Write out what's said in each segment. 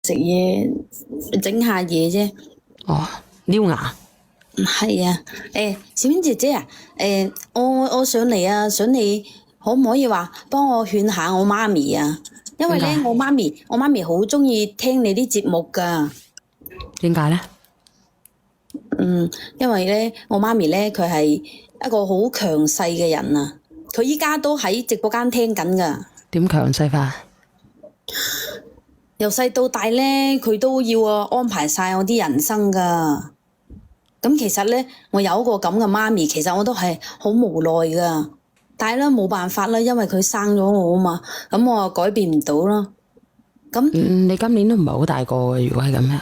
食嘢整下嘢啫。哦，撩牙。係啊，小娟姐姐啊，我上嚟啊，想你可唔可以話幫我勸下我媽咪啊？因為咧，點解？我媽咪好中意聽你啲節目噶。點解咧？因為咧，我媽咪咧，佢係一個好強勢嘅人啊。佢依家都喺直播間聽緊噶。點強勢法？由細到大咧，佢都要安排晒我啲人生噶。咁其實咧，我有一個咁嘅媽咪，其實我都係好無奈噶。但係咧，冇辦法啦，因為佢生咗我啊嘛，咁我又改變唔到啦。咁你今年都唔係好大個嘅，如果係咁樣。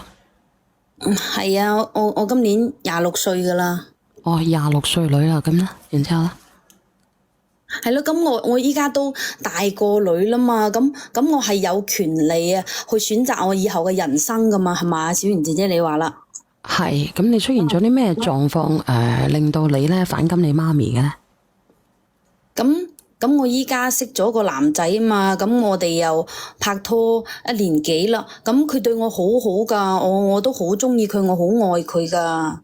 係啊，我今年26歲噶啦。哦，26歲女啦，咁咧，然之後咧？係咯，咁我依家都大個女啦嘛，咁我係有權利啊，去選擇我以後嘅人生噶嘛，係嘛？小圓姐姐你話啦。係，咁你出現咗啲咩狀況令到你咧反感你媽咪嘅咧？咁我依家識咗個男仔啊嘛，咁我哋又拍拖1年幾啦，咁佢對我好好噶，我都好中意佢，我好愛佢噶。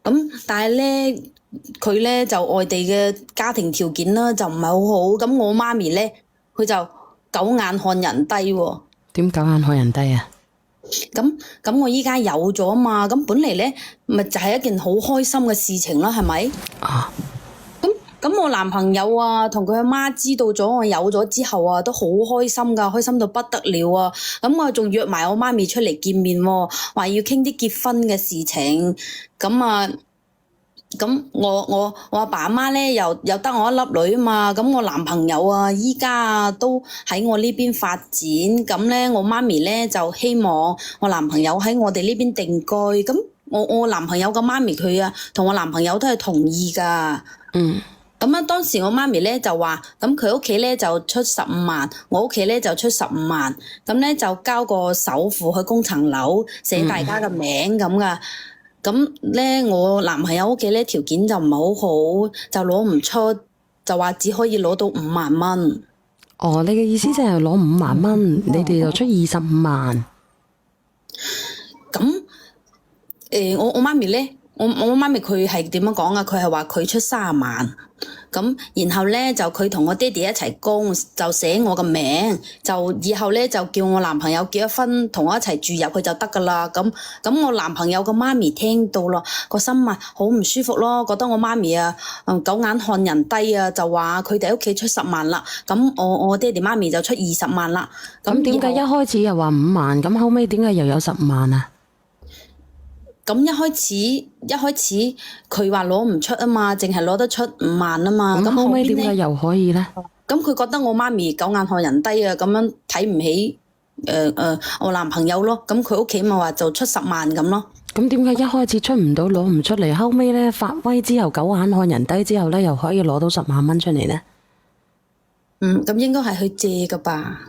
咁但係咧，佢咧就外地嘅家庭條件啦，就唔係好好，咁我媽咪咧，佢就狗眼看人低喎。點狗眼看人低啊？咁我依家有咗啊嘛，咁本嚟咧咪就係一件好開心嘅事情啦，係咪？啊！咁我男朋友啊，同佢阿媽知道咗我有咗之後啊，都好開心噶，開心到不得了啊！咁我仲約埋我媽咪出嚟見面喎，話要傾啲結婚嘅事情。咁我阿爸阿媽咧又得我一粒女啊嘛，咁我男朋友啊依家啊都喺我呢邊發展，咁咧我媽咪咧就希望我男朋友喺我哋呢邊定居，咁我男朋友個媽咪佢啊同我男朋友都係同意噶。咁啊，當時我媽咪咧就話，咁佢屋企咧就出15萬，我屋企咧就出15萬，咁咧就交個首付去供層樓，寫大家嘅名咁噶。咁咧，我男朋友屋企咧條件就唔係好好，就攞唔出，就話只可以攞到5萬蚊。哦，你嘅意思即係攞5萬蚊，你哋就出25萬。咁我媽咪咧，我媽咪佢係點樣講啊？佢係話佢出30萬。咁然後咧就佢同我爹哋一齊供，就寫我個名，就以後咧就叫我男朋友結咗婚同我一齊住入去就得噶啦。咁我男朋友個媽咪聽到咯，個心啊好唔舒服咯，覺得我媽咪啊狗眼看人低啊，就話佢哋屋企出10萬啦，咁我爹哋媽咪就出20萬啦。咁點解一開始又話5萬，咁後尾點解又有15萬啊？咁一開始佢話攞唔出啊嘛，淨係攞得出5萬啊嘛。咁後尾點解又可以咧？咁佢覺得我媽咪狗眼看人低啊，咁樣睇唔起我男朋友咯。咁佢屋企咪話就出10萬咁咯。咁點解一開始出唔到攞唔出嚟，後尾咧發威之後狗眼看人低之後咧，又可以攞到10萬蚊出嚟咧？咁應該係去借噶吧？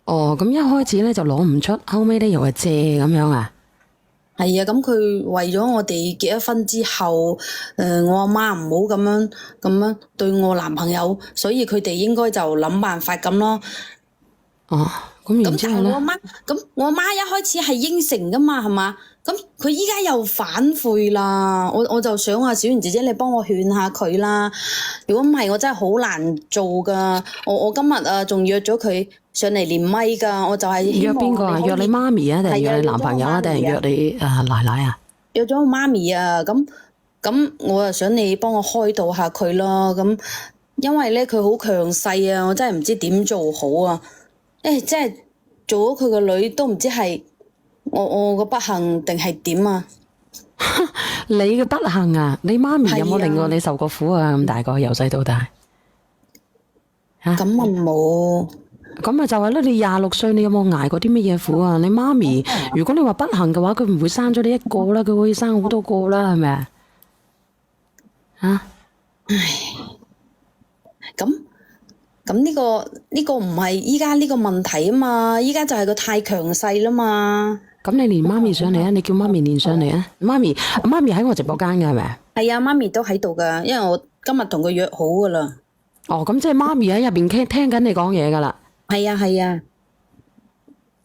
哦，咁一開始咧就攞唔出，後尾咧又係借咁樣啊？係啊，咁佢為咗我哋結咗婚之後，我阿媽唔好咁樣對我男朋友，所以佢哋應該就諗辦法咁咯。哦，咁然之後咧？我阿媽一開始係應承噶嘛，係嘛？咁佢依家又反悔啦，我就想話小圓姐姐你幫我勸下佢啦。如果唔係，我真係好難做噶。我今日仲約咗佢上嚟連咪噶，我就係約邊個啊？約你媽咪啊，定係約你男朋友啊，定係約你奶奶啊？約咗我媽咪啊，咁我就想你幫我開導下佢咯。咁因為咧佢好強勢啊，我真係唔知點做好啊。即係做咗佢個女都唔知係我個不幸定係點啊？你嘅不幸啊？你媽咪有冇令過你受過苦啊？咁大個由細到大咁啊冇。咁啊就係咯，你26歲，你有冇捱過啲乜嘢苦啊？你媽咪，如果你話不幸嘅話，佢唔會生咗你一個啦，佢可以生好多個啦，係咪啊？唉，咁呢個唔係依家呢個問題啊嘛，依家就係佢太強勢啦嘛。咁你連媽咪上嚟啊？你叫媽咪連上嚟啊？媽咪喺我直播間嘅係咪啊？係啊，媽咪都喺度噶，因為我今日同佢約好噶啦。哦，咁即係媽咪喺入邊聽緊你講嘢噶啦。係啊係啊。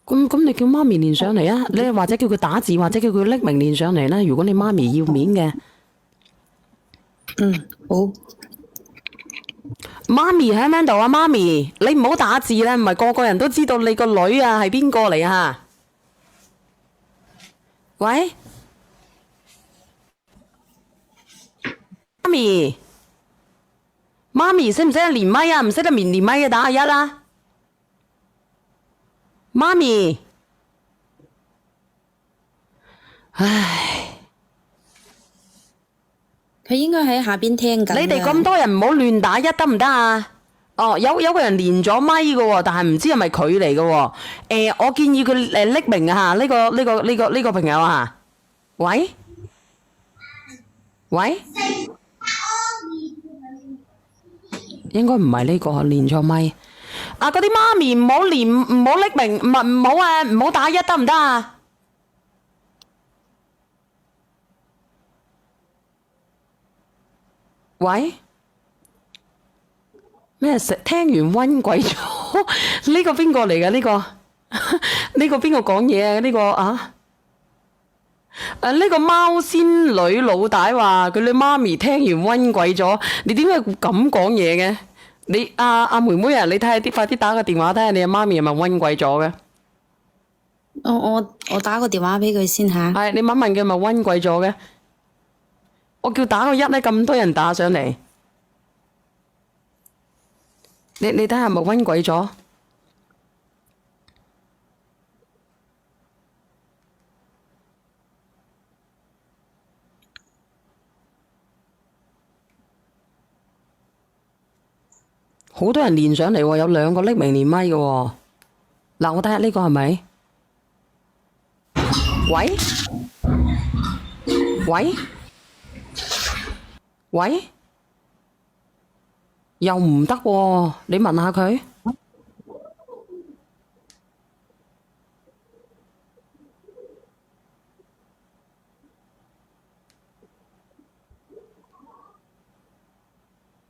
咁你叫媽咪連上嚟啊！你或者叫佢打字，或者叫佢匿名連上嚟啦。如果你媽咪要面嘅，好。媽咪喺邊度啊？媽咪，你唔好打字啦，唔係個個人都知道你個女啊係邊個嚟啊？喂，媽咪識唔識得連麥啊？唔識得連麥嘅打下一啦。媽咪，唉，佢應該喺下邊聽緊㗎。你哋咁多人唔好亂打一得唔得啊？哦，有個人連咗咪嘅喎，但係唔知係咪佢嚟嘅喎。我建議佢匿名啊，呢個朋友啊。喂，應該唔係呢個連咗咪。啊，嗰啲媽咪唔好匿名，唔好打一得唔得啊？喂，咩食？聽完暈鬼咗？呢個邊個嚟㗎？呢個呢個邊個講嘢啊？呢個啊？呢個貓仙女老大話佢你媽咪聽完暈鬼咗，你點解咁講嘢嘅？你阿妹妹啊，你睇下快啲打個電話睇下你阿媽咪係咪暈鬼咗嘅？我打個電話俾佢先吓。係你問問佢係咪暈鬼咗嘅？我叫打個一咧，咁多人打上嚟，你睇下係咪暈鬼咗？好多人連上嚟喎，有2個匿名連麥嘅喎。嗱，我睇下呢個係咪？喂，又唔得喎，你問下佢。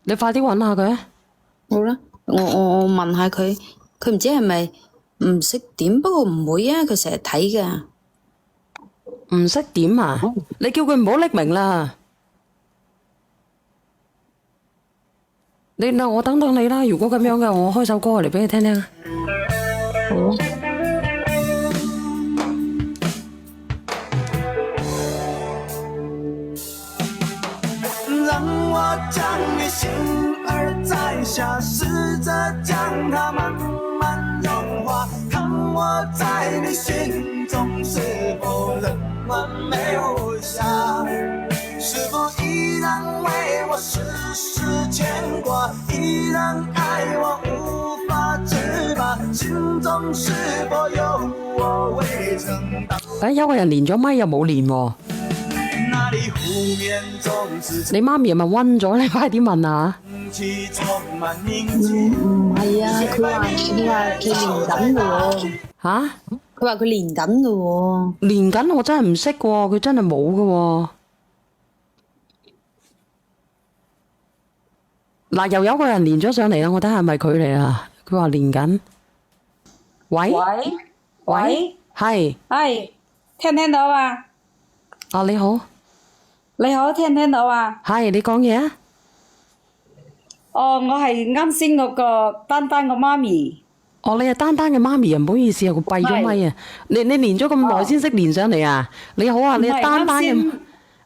你快啲揾下佢。好啦，我問下佢，佢唔知係咪唔識點，不過唔會啊，佢成日睇噶。唔識點啊？你叫佢唔好匿名啦。我等等你啦。如果咁樣嘅，我開首歌嚟俾你聽聽啊。好啊。讓我將你心兒摘下，試着將它慢慢融化，看我在你心中是否仍完美無瑕，是否依然為我時時牽掛，依然愛我無法自拔，心中是否有我未曾到。有個人連咗咪又冇連喎。你媽咪係咪暈咗？你快啲問下。唔係啊，佢話佢連緊嘅喎。嚇？佢話佢連緊嘅喎。連緊我真係唔識喎，佢真係冇嘅喎。嗱，又有個人連咗上嚟啦，我睇下係咪佢嚟啦。佢話連緊。喂，係，聽唔聽到啊？啊你好，你好，聽唔聽到啊？係你講嘢啊？哦，我係啱先嗰個丹丹個媽咪。哦，你係丹丹嘅媽咪啊，唔好意思啊，佢閉咗咪啊。你連咗咁耐先識連上嚟啊？你好啊，你係丹丹嘅。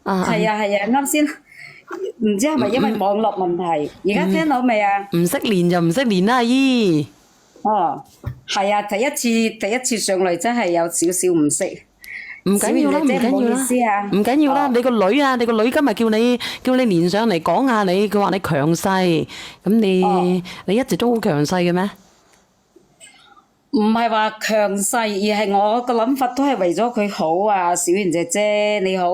係啊，啱先，唔知係咪因為網絡問題？而家聽到未啊？唔識連就唔識連啦，阿姨。哦，係啊，第一次上嚟真係有少少唔識。唔緊要啦，唔緊要啦。你個女啊，你個女今日叫你連上嚟講下你，佢話你強勢，咁你一直都好強勢嘅咩？唔係話強勢，而係我個諗法都係為咗佢好啊，小妍姐姐你好，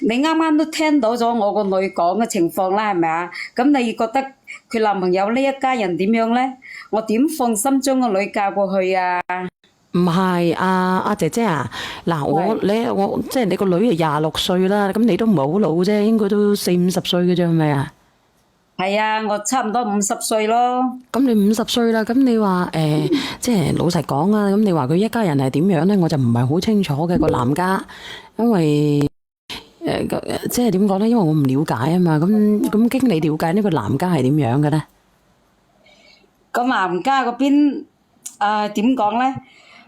你啱啱都聽到咗我個女講嘅情況啦，係咪啊？咁你覺得佢男朋友呢一家人點樣咧？我點放心將個女嫁過去啊？唔係阿姐姐啊，嗱我即係你個女係26歲啦，咁你都唔係好老啫，應該都40-50歲嘅啫，係咪啊？係啊，我差唔多50歲咯。咁你50歲啦，咁你話即係老實講啊，咁你話佢一家人係點樣咧？我就唔係好清楚嘅個男家，因為即係點講咧？因為我唔了解啊嘛。咁經你了解呢個男家係點樣嘅咧？咁男家嗰邊點講咧？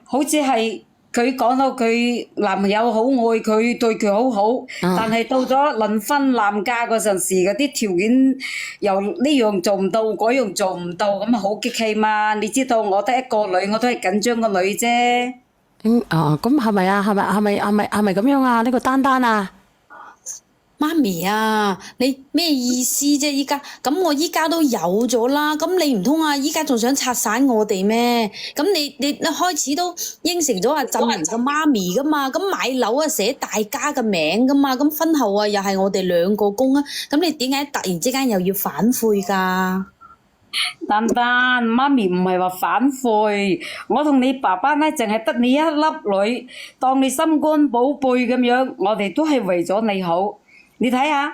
好似係佢講到佢男朋友好愛佢，對佢好好，但係到咗論婚男家嗰陣時，嗰啲條件又呢樣做唔到，嗰樣做唔到，咁啊好激氣嘛！你知道我得一個女，我都係緊張個女啫。咁係咪啊？係咪咁樣啊？呢個丹丹啊？媽咪啊，你咩意思啫？依家咁我依家都有咗啦，咁你唔通啊？依家仲想拆散我哋咩？咁你一開始都應承咗阿振明個媽咪噶嘛？咁買樓啊寫大家嘅名噶嘛？咁婚後啊又係我哋兩個供啊？咁你點解突然之間又要反悔㗎？丹丹，媽咪唔係話反悔，我同你爸爸咧淨係得你一粒女，當你心肝寶貝咁樣，我哋都係為咗你好。你睇下，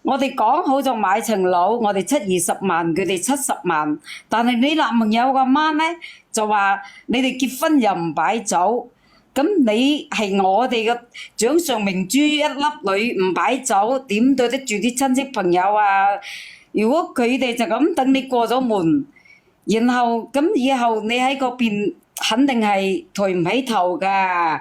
我哋講好就買層樓，我哋70-20萬，佢哋70萬。但係你男朋友個媽咧就話你哋結婚又唔擺酒，咁你係我哋嘅掌上明珠一粒女唔擺酒，點對得住啲親戚朋友啊？如果佢哋就咁等你過咗門，然後咁以後你喺嗰邊肯定係抬唔起頭㗎。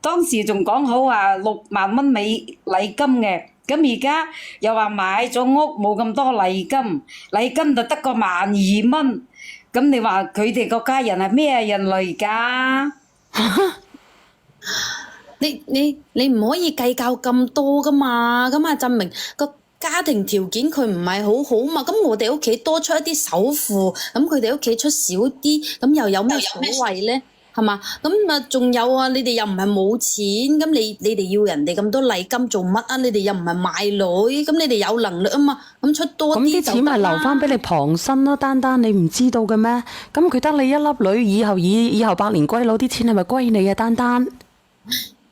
當時仲講好話6萬蚊美禮金嘅。咁而家又話買咗屋冇咁多禮金，禮金就得個12,000蚊。咁你話佢哋個家人係咩人嚟㗎？你唔可以計較咁多噶嘛？咁啊，振明個家庭條件佢唔係好好嘛？咁我哋屋企多出一啲首付，咁佢哋屋企出少啲，咁又有咩所謂咧？係嘛？咁啊，仲有啊，你哋又唔係冇錢，咁你哋要人哋咁多禮金做乜啊？你哋又唔係買女，咁你哋有能力啊嘛，咁出多啲就得啦。咁啲錢咪留翻俾你傍身咯，丹丹，你唔知道嘅咩？咁佢得你一粒女，以後百年歸老，啲錢係咪歸你啊，丹丹？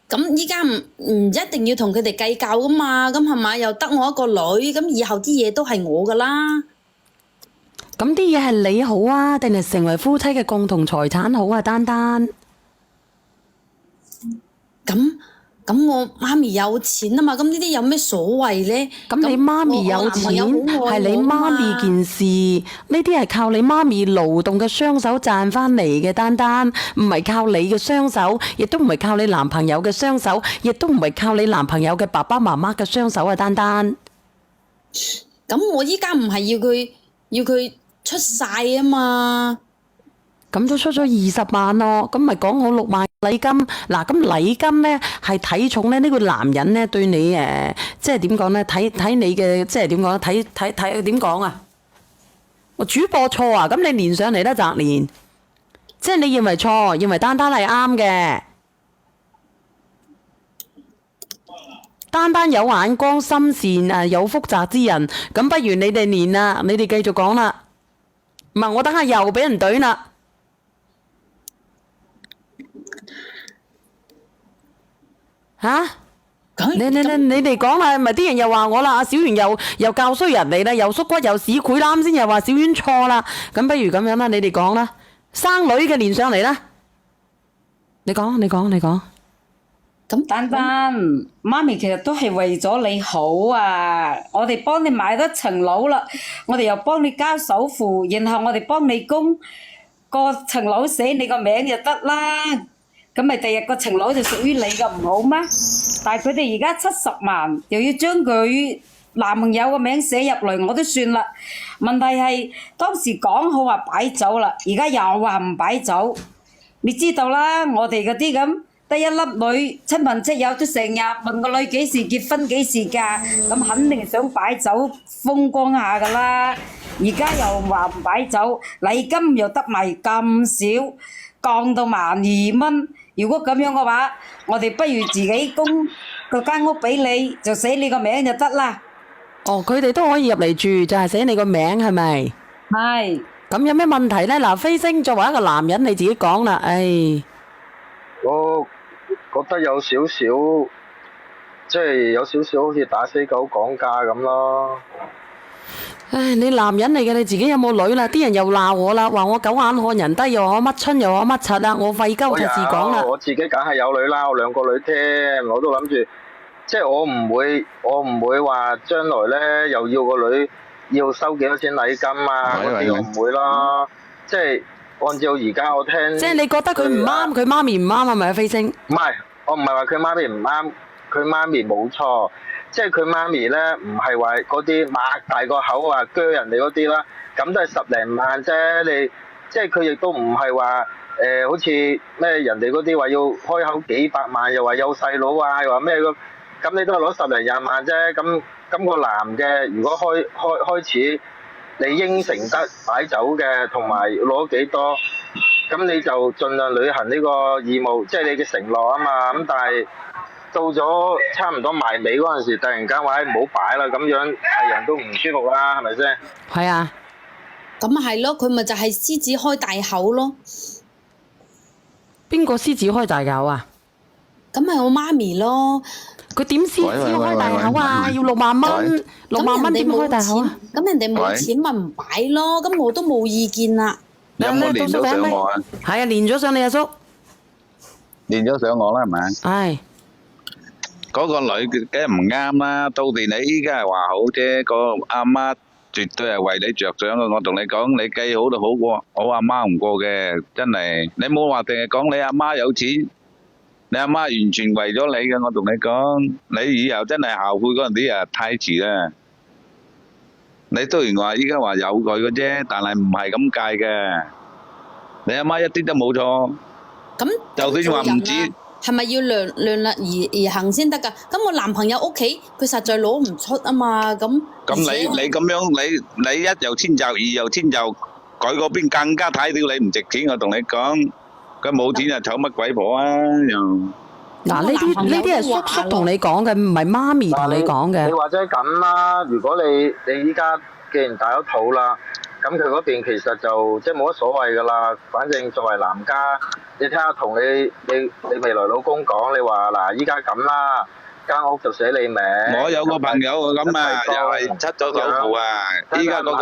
咁依家唔一定要同佢哋計較噶嘛，咁係咪又得我一個女，咁以後啲嘢都係我噶啦。咁啲嘢係你好啊，定係成為夫妻嘅共同財產好啊，丹丹？咁我媽咪有錢啊嘛，咁呢啲有咩所謂咧？咁你媽咪有錢係你媽咪件事，呢啲係靠你媽咪勞動嘅雙手賺翻嚟嘅，丹丹，唔係靠你嘅雙手，亦都唔係靠你男朋友嘅雙手，亦都唔係靠你男朋友嘅爸爸媽媽嘅雙手啊，丹丹。咁我依家唔係要佢出晒啊嘛，咁都出咗20萬咯，咁咪講好6萬禮金。嗱，咁禮金咧係睇重咧呢個男人咧對你即係點講咧？睇你嘅即係點講？睇點講啊？我主播錯啊！咁你連上嚟啦，澤連，即係你認為錯，認為丹丹係啱嘅。丹丹有眼光、心善有福澤之人，咁不如你哋連啦，你哋繼續講啦。唔係我等下又俾人懟啦。吓？你哋講啦，咪啲人又話我啦，阿小圓又教衰人嚟啦，又縮骨又屎攰啦，啱先又話小圓錯啦，咁不如咁樣啦，你哋講啦，生女嘅連上嚟啦，你講。咁丹丹，媽咪其實都係為咗你好啊！我哋幫你買咗層樓啦，我哋又幫你交首付，然後我哋幫你供個層樓寫你個名就得啦。咁咪第日個層樓就屬於你嘅，唔好咩？但係佢哋而家70萬，又要將佢男朋友個名寫入嚟，我都算啦。問題係當時講好話擺酒啦，而家又話唔擺酒。你知道啦，我哋嗰啲咁得一粒女，親朋戚友都成日問個女幾時結婚幾時嫁，咁肯定想擺酒風光下噶啦。而家又話唔擺酒，禮金又得埋咁少，降到12,000。如果咁樣嘅話，我哋不如自己供個間屋俾你，就寫你個名就得啦。哦，佢哋都可以入嚟住，就係寫你個名係咪？係。咁有咩問題呢？嗱，飛星作為一個男人，你自己講啦。唉，我覺得有少少，即係有少少好似打死狗講價咁咯。唉，你男人嚟嘅，你自己有冇女啦？啲人又鬧我啦，話我狗眼看人低，又話我乜春，又話我乜柒啦，我廢鳩就自講啦。我自己梗係有女啦，我2個女添，我都諗住，即係我唔會話將來咧又要個女要收幾多錢禮金啊，嗰啲我唔會啦。即係按照而家我聽，即係你覺得佢唔啱，佢媽咪唔啱係咪啊？飛星？唔係，我唔係話佢媽咪唔啱，佢媽咪冇錯。即係佢媽咪咧，唔係話嗰啲擘大個口話鋸人哋嗰啲啦，咁都係10零萬啫。你即係佢亦都唔係話好似咩人哋嗰啲話要開口幾百萬，又話有細佬啊，又話咩咁你都係攞10零20萬啫。咁個男嘅如果開始你應承得擺酒嘅，同埋攞幾多，咁你就盡量履行呢個義務，即係你嘅承諾啊嘛。咁但係到咗差唔多埋尾嗰陣時，突然間話唔好擺啦，咁樣係人都唔舒服啦，係咪先？係啊，咁係咯，佢咪就係獅子開大口咯。邊個獅子開大口啊？咁係我媽咪咯。佢點獅子開大口啊？要6萬蚊，6萬蚊點開大口啊？咁人哋冇錢咪唔擺咯，咁我都冇意見啦。有冇連咗上我啊？係啊，連咗上你阿叔。連咗上我啦，係咪？係。嗰個女梗係唔啱啦，到時你依家係話好啫，個阿媽絕對係為你着想嘅。我同你講，你計好都好過我阿媽唔過嘅，真係。你冇話淨係講你阿媽有錢，你阿媽完全為咗你嘅。我同你講，你以後真係後悔嗰陣時啊，太遲啦。你雖然話依家話有佢嘅啫，但係唔係咁計嘅。你阿媽一啲都冇錯。咁就算話唔止。係咪要量力而行先得㗎？咁我男朋友屋企佢實在攞唔出啊嘛，咁你咁樣你一又遷就，二又遷就，佢嗰邊更加睇到你唔值錢。我同你講，佢冇錢就醜乜鬼婆啊又。嗱，呢啲係叔叔同你講嘅，唔係媽咪同你講嘅。你或者咁啦，如果你依家既然大咗肚啦，咁佢嗰邊其實就即係冇乜所謂㗎啦。反正作為男家，你睇下同你未來老公講，你話嗱依家咁啦，間屋就寫你名。我有個朋友咁啊，又係出咗首付啊，依家嗰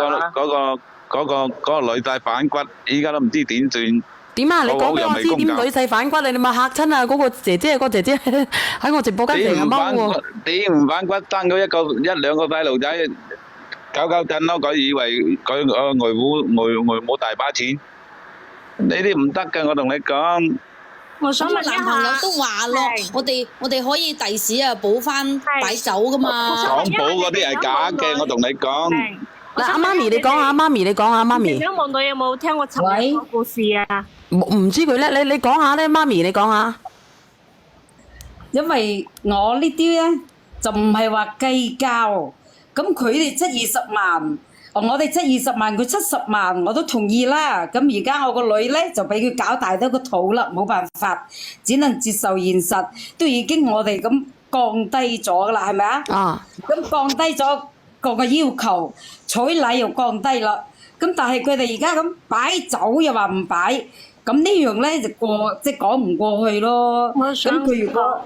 個女婿反骨，依家都唔知點算。點啊？你講俾我知點女婿反骨，你咪嚇親啊！嗰個姐姐喺我直播間成日踎喎。點唔反骨？生咗一兩個細路仔，搞震咯！佢以為佢外母大把錢，呢啲唔得㗎！我同你講。我想問一下，男朋友都話咯，我哋可以第時啊補翻擺酒噶嘛。講補嗰啲係假嘅，我同你講。嗱，阿媽咪你講下，媽咪你講下，媽咪。想望到有冇聽過尋日個故事啊？唔知佢咧，你講下咧，媽咪你講下。因為我呢啲咧就唔係話計較，咁佢哋70-20萬，我哋70-20萬，佢70萬，我都同意啦。咁而家我個女咧就俾佢搞大咗個肚啦，冇辦法，只能接受現實，都已經我哋咁降低咗啦，係咪啊？啊！咁降低咗個要求，彩禮又降低啦。咁但係佢哋而家咁擺酒又話唔擺，咁呢樣咧就即係講唔過去咯。咁佢如果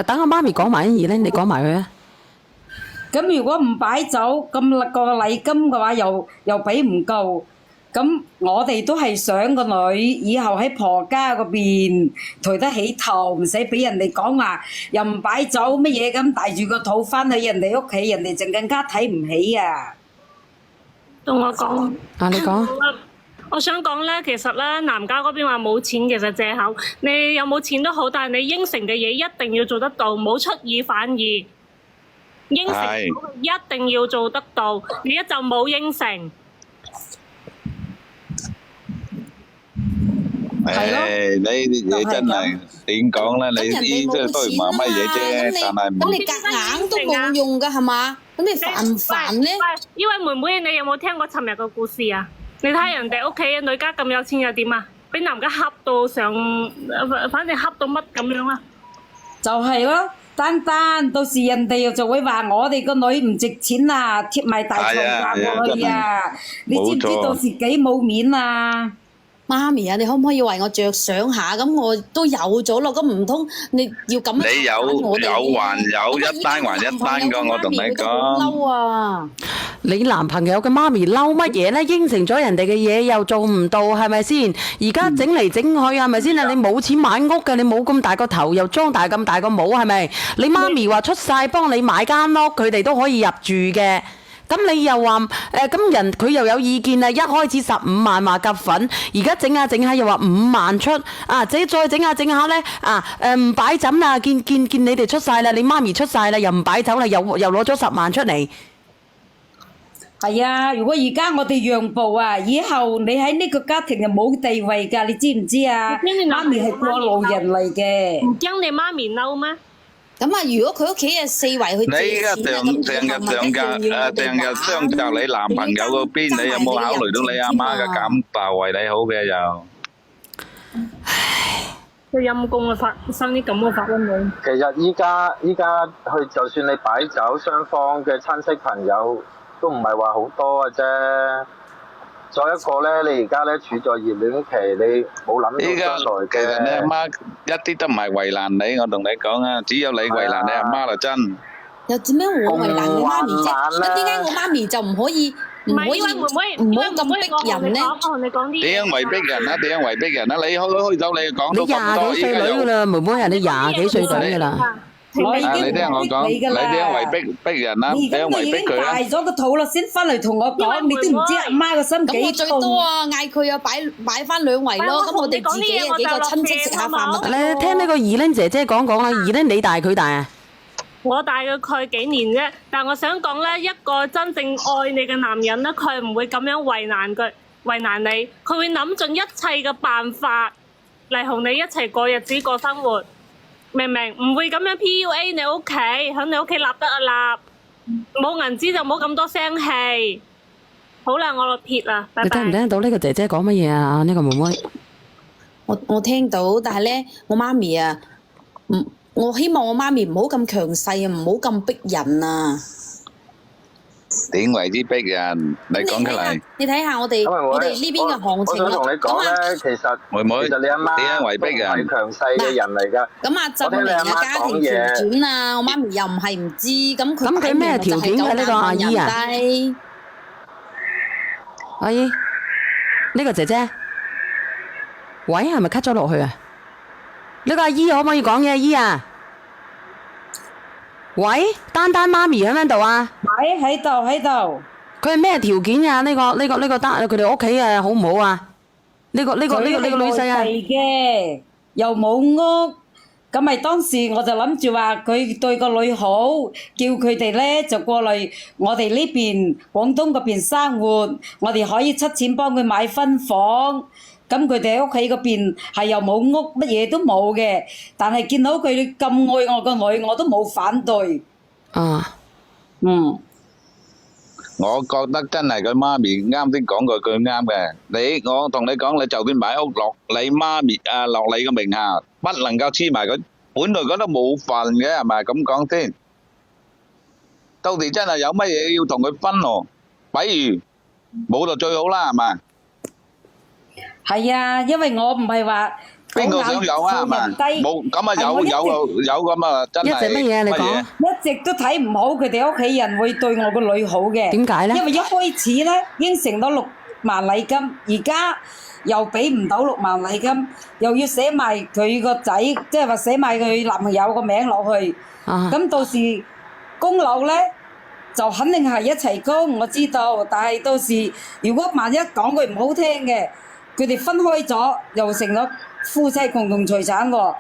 等阿媽咪講埋啲嘢咧，你講埋佢啊。咁如果唔擺酒，咁個禮金嘅話又俾唔夠，咁我哋都係想個女以後喺婆家嗰邊抬得起頭，唔使俾人哋講話又唔擺酒乜嘢咁，帶住個肚翻去人哋屋企，人哋就更加睇唔起啊！到我講啊，你講。我想講咧，其實咧，男家嗰邊話冇錢，其實藉口。你有冇錢都好，但係你應承嘅嘢一定要做得到，唔好出爾反爾。應承一定要做得到，你一就冇應承。誒，你真係點講咧？你呢即係都唔話乜嘢啫，但係咁你夾硬都冇用㗎係嘛？咁你煩唔煩咧？呢位妹妹，你有冇聽過尋日個故事啊？你睇人哋屋企女家咁有錢又點啊？俾男家恰到上，反正恰到乜咁樣啦。就係咯，單到時人哋又就會話我哋個女唔值錢啊，貼埋大床嫁過去啊！你知唔知到時幾冇面啊？媽咪啊，你可唔可以為我着想下？咁我都有咗咯，咁唔通你要咁樣你有我哋有還有，一單還一單噶，我同你講。嬲啊！你男朋友嘅媽咪嬲乜嘢呢？應承咗人哋嘅嘢又做唔到，係咪先？而家整嚟整去，係咪先啊？你冇錢買屋嘅，你冇咁大個頭，又裝大咁大個帽，係咪？你媽咪話出晒幫你買間屋，佢哋都可以入住嘅。咁你又話咁人佢又有意見啦，一開始15萬話夾粉，而家整下整下又話5萬出，啊再整下整下呢，唔擺枕啦，見你哋出晒啦，你媽咪出晒啦，又唔擺酒啦，又攞咗10萬出嚟。係啊，如果而家我哋讓步啊，以後你喺呢個家庭就冇地位㗎，你知唔知啊？媽咪係過路人嚟嘅。唔驚你媽咪嬲咩？咁啊，如果佢屋企嘅四圍去你而家成日相較你男朋友嗰邊，你有冇考慮到你阿媽嘅感受為你好嘅又？即係陰公啊，發生啲咁嘅發生喎。其實依家去，就算你擺酒，雙方嘅親戚朋友都唔係話好多嘅啫。再一個咧，你而家咧處在熱戀期，你冇諗到將來其實你阿嘅。媽一啲都唔係為難你，我同你講啊，只有你為難你阿媽就真。又點樣我為難我媽咪啫？咁玩啦咁點解我媽咪就唔可以唔係，因為妹妹，唔好咁逼人咧？我同你講啲嘢。點樣為逼人啊？點樣為逼人啊？你開走你講你到咁多，廿幾歲女㗎啦，妹妹啊，你廿幾歲女㗎啦。我已經你聽我講，你點樣為逼人啊？你而家點樣為逼都已經佢啊大？咗個肚啦，先翻嚟同我講，你都唔知阿媽個心咁我幾最多痛。啊，嗌佢啊擺翻2圍咯。咁我哋自己幾個親戚食下飯咪得你聽呢個二玲姐姐講講啦，二玲你大佢大啊？我大咗佢幾年啫，但我想講咧，一個真正愛你嘅男人咧，佢唔會咁樣為難你，佢會諗盡一切嘅辦法嚟同你一齊過日子過生活，明唔明？唔會咁樣 PUA 你屋企，喺你屋企立得啊立，冇銀紙就冇咁多聲氣。好啦，我落撇啦，拜你聽唔拜。聽到呢個姐姐講乜嘢啊？呢個妹妹。我聽到，但係咧，我媽咪啊，我希望我媽咪唔好咁強勢啊，唔好咁逼人啊。點為之逼人？你講出嚟。你睇下我哋呢邊嘅行情我想同你講咧，其實妹妹，其實你阿媽點樣為逼人？都唔係強勢嘅人嚟㗎。咁啊，就連嘅家庭條件啊，我媽咪又唔係唔知，咁佢咩條件嘅呢個阿姨啊？阿姨，呢個姐姐，喂，係咪 cut 咗落去啊？呢個阿姨可唔可以講嘢？阿姨啊，喂，丹媽咪喺邊度啊？喺度。佢係咩條件啊？呢個丹，佢哋屋企啊好唔好啊？呢個女婿啊？係嘅，又冇屋。咁咪當時我就諗住話佢對個女好，叫佢哋咧就過嚟我哋呢邊廣東嗰邊生活，我哋可以出錢幫佢買分房。咁佢哋喺屋企嗰邊係又冇屋，乜嘢都冇嘅。但係見到佢咁愛我個女，我都冇反對。啊，嗯。我覺得真係佢媽咪啱先講句句啱嘅。我同你講，你就算買屋落你媽咪落你嘅名下，不能夠黐埋佢，本來佢都冇份嘅，係咪咁講先？到時真係有乜嘢要同佢分喎，比如冇就最好啦，係咪？係啊，因為我唔係話邊個想有啊？係咪？冇咁啊，有咁啊，真係一隻乜嘢你講？一直都睇唔好佢哋屋企人會對我個女好嘅。點解咧？因為一開始咧應承咗6萬禮金，而家又俾唔到6萬禮金，又要寫埋佢個仔，即係話寫埋佢男朋友個名落去。咁到時供樓咧就肯定係一齊供，我知道。但係到時如果萬一講句唔好聽嘅，佢哋分開咗，又成咗夫妻共同財產喎，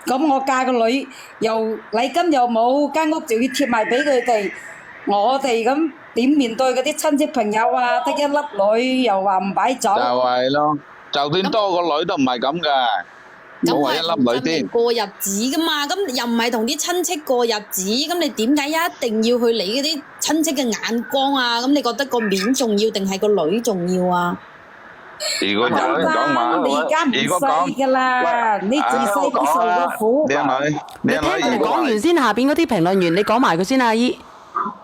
咁我嫁個女又禮金又冇，間屋就要貼埋俾佢哋，我哋咁點面對嗰啲親戚朋友啊？得一粒女又話唔擺酒，就係咯，就算多個女都唔係咁㗎，冇話一粒女添。過日子噶嘛，咁又唔係同啲親戚過日子，咁你點解一定要去理嗰啲親戚嘅眼光啊？咁你覺得個面重要定係個女重要啊？如果有人講話，你而家唔細㗎啦，你自細都受過苦。靚女，你聽人講完先，下邊嗰啲評論員你講埋佢先啊，阿姨。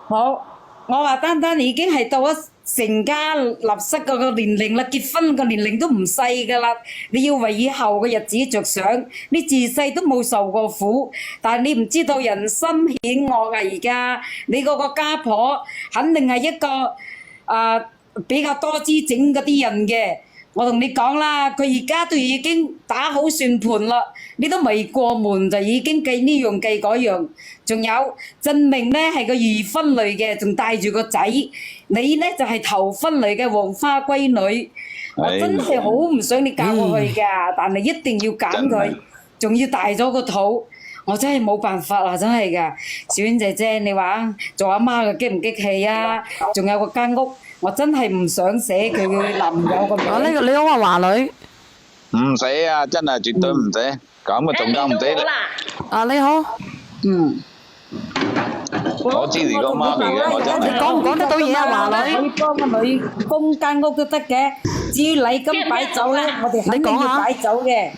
好，我話丹丹已經係到咗成家立室嗰個年齡啦，結婚個年齡都唔細噶啦。你要為以後嘅日子着想，你自細都冇受過苦，但係你唔知道人心險惡啊！而家你嗰個家婆肯定係一個比較多姿整嗰啲人嘅。我同你講啦，佢而家都已經打好算盤啦，你都未過門就已經計呢樣計嗰樣，仲有證明咧係個二婚類嘅，仲帶住個仔，你咧就係頭婚類嘅黃花閨女，我真係好唔想你嫁過去㗎，但係一定要揀佢，仲要大咗個肚，我真係冇辦法啦，真係㗎，小婉姐姐你話做阿媽嘅激唔激氣啊？仲有個間屋。我真係唔想寫佢男友個名。呢個你好啊，華女。唔寫啊，真係絕對唔寫，咁啊仲加唔寫咧。你好。我支持個媽咪嘅，我真係。你講唔講得到嘢啊，華女？可以幫個女供間屋都得嘅，至於禮金擺酒咧，我哋肯定要擺酒嘅。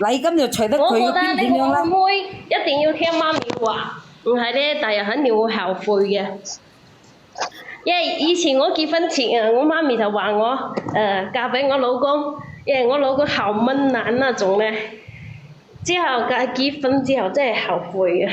禮金就隨得佢邊點樣啦。我覺得呢個妹一定要聽媽咪話，唔係咧，第日肯定會後悔嘅。因為以前我結婚前啊，我媽咪就話我嫁俾我老公，因為我老公好悶男那種咧。之後結婚之後真係後悔嘅。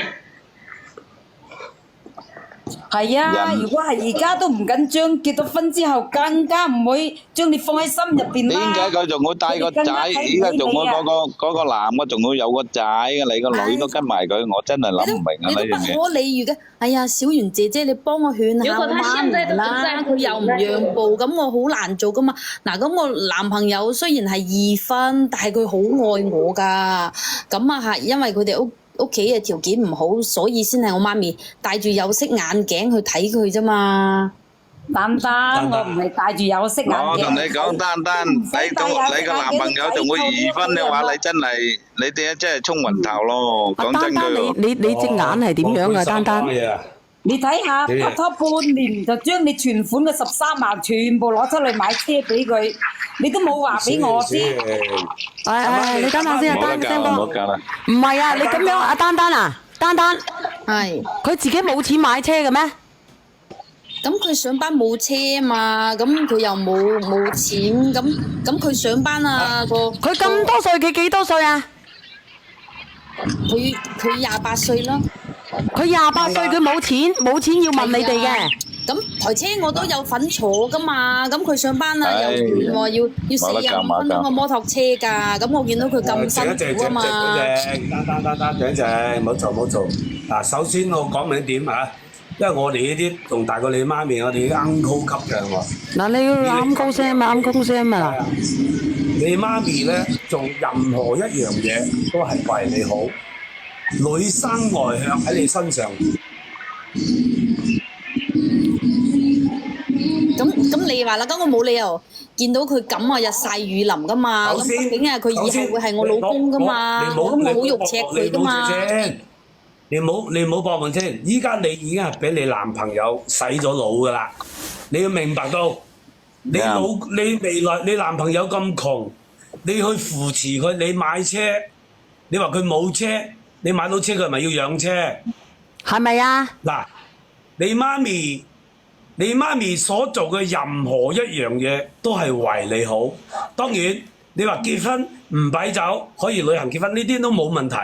係啊，如果係而家都唔緊張，結咗婚之後更加唔會將你放喺心入邊啦。點解佢仲會帶個仔？依家仲會嗰個男嘅仲會有個仔嘅，你個女都跟埋佢，我真係諗唔明啊呢樣嘢。你都不可理喻嘅。哎呀，小圓姐姐，你幫我勸下我媽咪啦，佢又唔讓步，咁我好難做噶嘛。嗱，咁我男朋友雖然係二婚，但係佢好愛我噶。咁啊係，因為佢哋屋企嘅條件唔好，所以先係我媽咪戴住有色眼鏡去睇佢啫嘛。丹丹，我唔係戴住有色眼鏡。我同你講，丹丹，你個男朋友仲會二婚嘅話，你真係你哋真係衝暈頭咯。講真句。你隻眼係點樣啊，丹丹？你睇下，拍拖半年就將你存款嘅13萬全部攞出嚟買車俾佢，你都冇話俾我知。你等下先啊，丹聲哥。唔係啊，你咁樣啊，丹丹啊，丹丹。係。佢自己冇錢買車嘅咩？咁佢上班冇車啊嘛，咁佢又冇錢，咁佢上班啊佢咁多歲，佢幾多歲啊？佢28歲啦。佢28歲，佢冇錢要問你哋嘅。咁台車我都有份坐噶嘛，咁佢上班啊又遠喎，要45分鐘個摩托車㗎，咁我見到佢咁辛苦啊嘛。等陣，唔好做。嗱，首先我講明一點啊，因為我哋呢啲仲大過你媽咪，我哋啲uncle級嘅喎。嗱，你要uncle聲嘛，uncle聲嘛。你媽咪咧，做任何一樣嘢都係為你好。女生外向喺你身上，咁你話啦，咁我冇理由見到佢咁啊日曬雨淋噶嘛，咁畢竟係佢以後會係我老公噶嘛，咁我好肉赤佢噶嘛。你唔好搏命先，依家你已經係俾你男朋友洗咗腦噶啦，你要明白到你未來你男朋友咁窮，你去扶持佢，你買車，你話佢冇車。你買到車佢係咪要養車？係咪啊？嗱，你媽咪所做嘅任何一樣嘢都係為你好。當然，你話結婚唔擺酒可以旅行結婚呢啲都冇問題，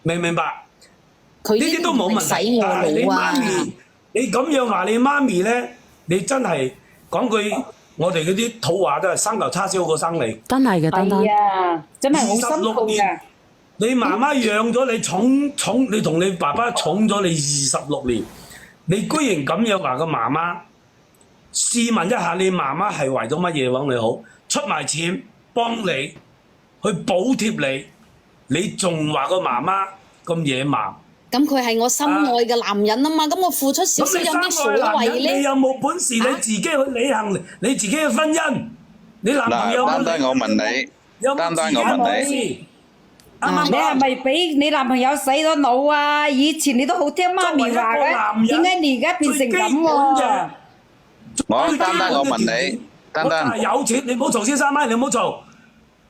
明唔明白？呢啲都冇問題。但係你媽咪，你咁樣話你媽咪咧，你真係講句我哋嗰啲土話都係生嚿叉燒好過生你。真係嘅，丹丹。係啊，真係好辛苦嘅。你媽媽養咗你寵你同你爸爸寵咗你26年，你居然咁樣話個媽媽？試問一下，你媽媽係為咗乜嘢揾你好？出埋錢幫你去補貼你，你仲話個媽媽咁野蠻？咁佢係我心愛嘅男人啊嘛，咁我付出少少有咩所謂咧？你有冇本事你自己去履行你自己嘅婚姻？你男朋友丹丹，我問你，丹丹，我問你。你係咪俾你男朋友洗咗腦啊？以前你都好聽媽咪話嘅，點解你而家變成咁喎？丹丹，我問你，丹丹，我係有錢，你唔好嘈先生媽，你唔好嘈。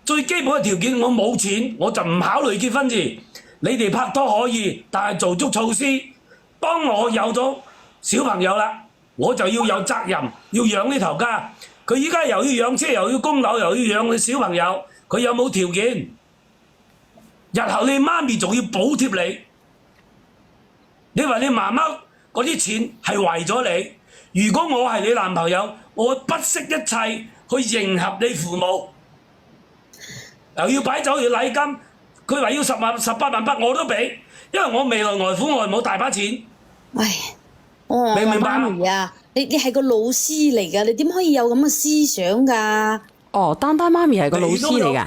最基本嘅條件，我冇錢，我就唔考慮結婚字。你哋拍拖可以，但係做足措施，當我有咗小朋友啦，我就要有責任，要養呢頭家。佢依家又要養車，又要供樓，又要養佢小朋友，佢有冇條件？日後你媽咪仲要補貼你。你話你媽媽嗰啲錢係為咗你，如果我係你男朋友，我不惜一切去迎合你父母，又要擺酒要禮金，佢話要18萬筆我都俾，因為我未來外父外母大把錢。唉，我明唔明白媽咪啊，你係個老師嚟㗎，你點可以有咁嘅思想㗎？哦，丹丹媽咪係個老師嚟㗎。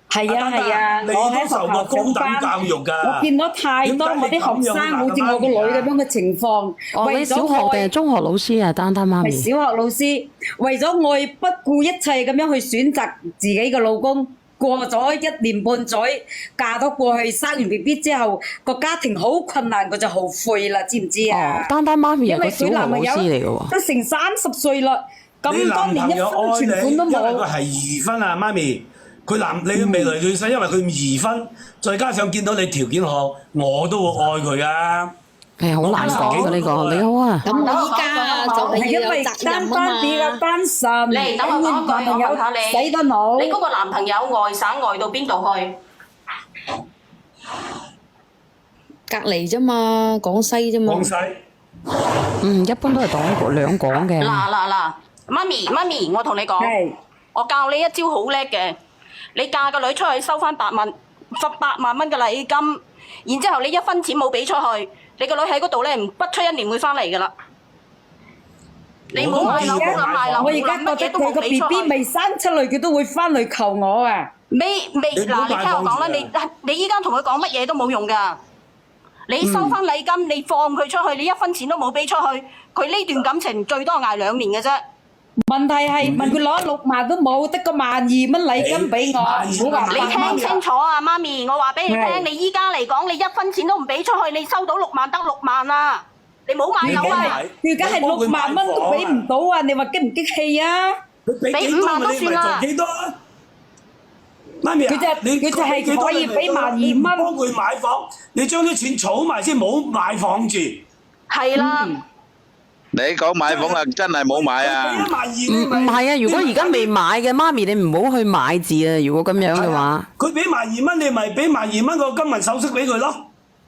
係啊係啊，你我喺學都受過校上高等教班，育㗎。我見到太多我啲學生好似我個女咁樣嘅情況，哦，你為小學定咗愛係中學老師啊？丹丹媽咪。係小學老師，為咗愛不顧一切咁樣去選擇自己嘅老公，過咗1年半載，嫁咗過去，生完 BB 之後，個家庭好困難，佢就後悔啦，知唔知哦啊？，丹丹媽咪係因為個小學老佢男朋友師嚟嘅喎。都成30歲啦，你咁多年一男朋友分存款都愛你，因為佢冇。係二婚啊，媽咪。你嘅未來最細，因為佢二婚，再加上見到你條件好，我都會愛佢啊。係好難講嘅呢個。你好啊。咁我依家啊就係要有係因為責任單啊嘛。比較單純，嚟等我講一句，男朋友我問下你，洗得腦。你嗰個男朋友外省外到邊度去？隔離啫嘛，廣西啫嘛。廣西一般都係兩講嘅。嗱，媽咪，我同你講，係我教你一招好叻嘅。你嫁個女出去收翻8萬蚊嘅禮金，然之後你1分錢冇俾出去，你個女喺嗰度咧不出1年會翻嚟噶啦。你冇買樓，冇諗買樓，我而冇諗乜家覺得嘢都佢個冇俾出 BB 去。未生出嚟，佢都會翻嚟求我啊！未你唔好嗱，你聽我講啦，買房子你依家同佢講乜嘢都冇用噶。你收翻禮金，你放佢出去，你1分錢都冇俾出去，佢呢段感情最多捱2年嘅啫。問題係問佢攞6萬都冇，得個12000蚊禮金俾我，唔好話你聽清楚啊，媽咪，我話俾你聽，係你依家嚟講，你1分錢都唔俾出去，你收到6萬得6萬啊！你冇買樓啊！佢而家係6萬蚊都俾唔到啊！你話激唔激氣啊？佢俾幾俾5萬多都算啦你咪做幾多啊？媽咪啊，佢就係可以俾12000蚊幫佢買房，你將啲錢儲埋先，冇買房住。係啦，你講買房啊，真係冇買啊！唔係啊，如果而家未買嘅媽咪，你唔好去買字啊！如果咁樣嘅話，佢俾12000蚊，你咪俾12000蚊個金銀首飾俾佢咯。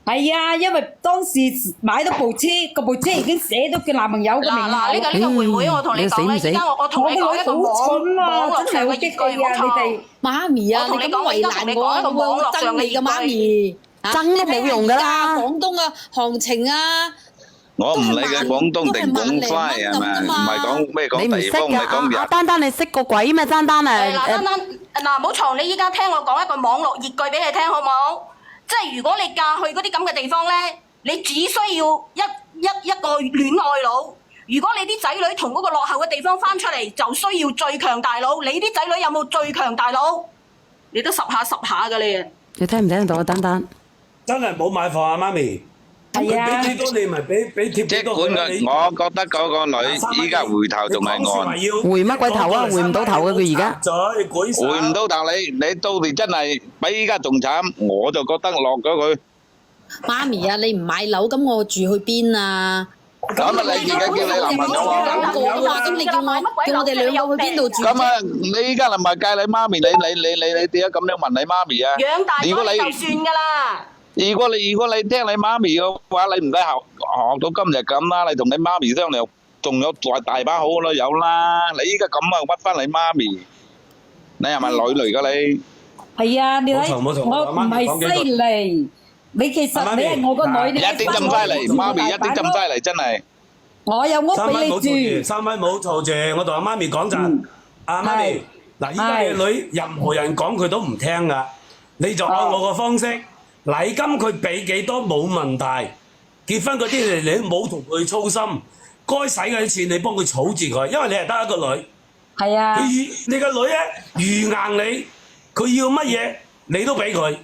係啊，因為當時買咗部車，嗰部車已經寫到佢男朋友嘅名嗱，下。呢個妹妹，我同你講咧，而家我同你講一個好蠢啊！網絡上嘅熱真係好激氣句，啊！冇錯。你哋媽咪啊，我同你講你咁為難我，我會好憎你嘅媽咪。憎都冇用㗎啦廣東嘅行情啊，我唔理嘅廣東定廣西係咪？唔係講咩你唔識講地方，唔係講㗎。阿人。丹丹，你識個鬼咩？丹丹嗱，啊，丹丹，嗱，唔好嘈，你依家聽我講一句網絡熱句俾你聽，好冇？即係如果你嫁去嗰啲咁嘅地方咧，你只需要一個戀愛腦。如果你啲仔女同嗰個落後嘅地方翻出嚟，就需要最強大腦。你啲仔女有冇最強大腦？你都十下㗎你。你聽唔聽得到啊？丹丹，真係冇買房啊，媽咪。係啊佢俾幾多你咪俾貼即幾多管佢。你我覺得嗰個女依家回頭仲係岸，回乜鬼頭啊回唔到頭嘅佢而家再鬼晒回唔到頭你到時真係比依家仲慘，我就覺得落咗佢。媽咪啊，你唔買樓，咁我住去邊啊？咁啊，你而家叫你男朋友啊？兩個啊嘛，咁你叫我哋兩個去邊度住啫？咁啊，你依家係咪計你媽咪？你點解咁樣問你媽咪啊？養大如果你咗你就算㗎啦。如果你聽你媽咪嘅話，你唔使學到今日咁啦。你同你媽咪商量，仲有大把好咯，有啦。你依家咁啊屈翻你媽咪，你係咪女嚟㗎你？係啊，你睇冇錯我唔係犀利，你其實你係我個女，你一啲咁犀利，媽咪一啲咁犀利，真係。我有屋俾你三位冇嘈住，住。三位冇嘈住，我同阿媽咪講陣。阿媽咪，嗱，依家你個女任何人講佢都唔聽噶，你就按我個方式，禮金佢俾幾多冇問題，結婚嗰啲你冇同佢操心，該使嗰啲錢你幫佢儲住佢，因為你係得一個女。係啊，你個女咧預硬你，佢要乜嘢你都俾佢。